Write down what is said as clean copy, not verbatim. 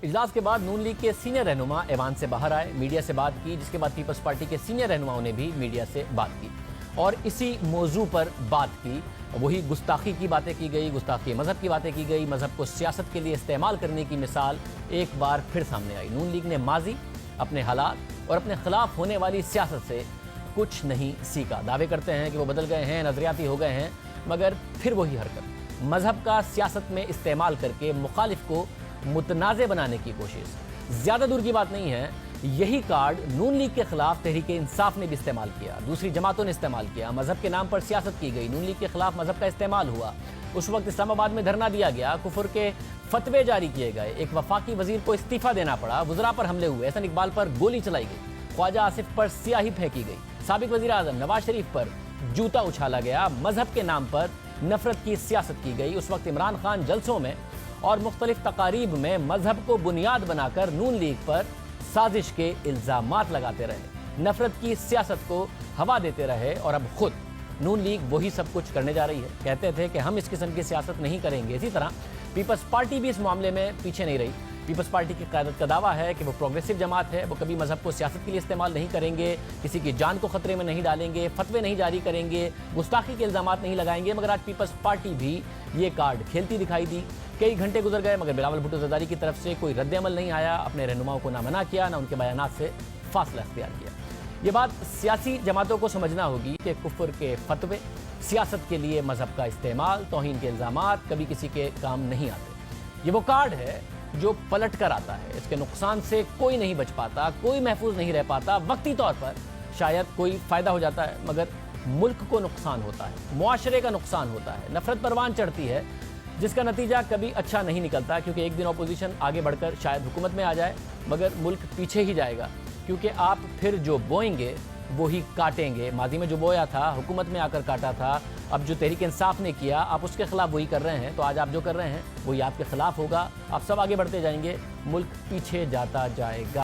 اجلاس کے بعد نون لیگ کے سینئر رہنما ایوان سے باہر آئے، میڈیا سے بات کی، جس کے بعد پیپلز پارٹی کے سینئر رہنماؤں نے بھی میڈیا سے بات کی اور اسی موضوع پر بات کی۔ وہی گستاخی کی باتیں کی گئی، گستاخی مذہب کی باتیں کی گئی، مذہب کو سیاست کے لیے استعمال کرنے کی مثال ایک بار پھر سامنے آئی۔ نون لیگ نے ماضی، اپنے حالات اور اپنے خلاف ہونے والی سیاست سے کچھ نہیں سیکھا۔ دعوے کرتے ہیں کہ وہ بدل گئے ہیں، نظریاتی ہو گئے ہیں، مگر پھر وہی حرکت، مذہب کا سیاست میں استعمال کر کے مخالف کو متنازع بنانے کی کوشش۔ زیادہ دور کی بات نہیں ہے، یہی کارڈ نون لیگ کے خلاف تحریک انصاف نے بھی استعمال کیا، دوسری جماعتوں نے استعمال کیا۔ مذہب کے نام پر سیاست کی گئی، نون لیگ کے خلاف مذہب کا استعمال ہوا۔ اس وقت اسلام آباد میں دھرنا دیا گیا، کفر کے فتوے جاری کیے گئے، ایک وفاقی وزیر کو استعفیٰ دینا پڑا، وزراء پر حملے ہوئے، احسن اقبال پر گولی چلائی گئی، خواجہ آصف پر سیاہی پھینکی گئی، سابق وزیر اعظم نواز شریف پر جوتا اچھالا گیا، مذہب کے نام پر نفرت کی سیاست کی گئی۔ اس وقت عمران خان جلسوں میں اور مختلف تقاریب میں مذہب کو بنیاد بنا کر نون لیگ پر سازش کے الزامات لگاتے رہے، نفرت کی سیاست کو ہوا دیتے رہے، اور اب خود نون لیگ وہی سب کچھ کرنے جا رہی ہے۔ کہتے تھے کہ ہم اس قسم کی سیاست نہیں کریں گے، اسی طرح پیپلز پارٹی بھی اس معاملے میں پیچھے نہیں رہی۔ پیپلز پارٹی کی قیادت کا دعویٰ ہے کہ وہ پروگریسو جماعت ہے، وہ کبھی مذہب کو سیاست کے لیے استعمال نہیں کریں گے، کسی کی جان کو خطرے میں نہیں ڈالیں گے، فتوے نہیں جاری کریں گے، گستاخی کے الزامات نہیں لگائیں گے، مگر آج پیپلز پارٹی بھی یہ کارڈ کھیلتی دکھائی دی۔ کئی گھنٹے گزر گئے مگر بلاول بھٹو زرداری کی طرف سے کوئی رد عمل نہیں آیا، اپنے رہنماؤں کو نہ منع کیا، نہ ان کے بیانات سے فاصلہ اختیار کیا۔ یہ بات سیاسی جماعتوں کو سمجھنا ہوگی کہ کفر کے فتوے، سیاست کے لیے مذہب کا استعمال، توہین کے الزامات کبھی کسی کے کام نہیں آتے۔ یہ وہ کارڈ ہے جو پلٹ کر آتا ہے، اس کے نقصان سے کوئی نہیں بچ پاتا، کوئی محفوظ نہیں رہ پاتا۔ وقتی طور پر شاید کوئی فائدہ ہو جاتا ہے، مگر ملک کو نقصان ہوتا ہے، معاشرے کا نقصان ہوتا ہے، نفرت پروان چڑھتی ہے، جس کا نتیجہ کبھی اچھا نہیں نکلتا، کیونکہ ایک دن اپوزیشن آگے بڑھ کر شاید حکومت میں آ جائے، مگر ملک پیچھے ہی جائے گا، کیونکہ آپ پھر جو بوئیں گے وہی کاٹیں گے۔ ماضی میں جو بویا تھا، حکومت میں آ کر کاٹا تھا، اب جو تحریک انصاف نے کیا آپ اس کے خلاف وہی کر رہے ہیں، تو آج آپ جو کر رہے ہیں وہی آپ کے خلاف ہوگا، آپ سب آگے بڑھتے جائیں گے، ملک پیچھے جاتا جائے گا۔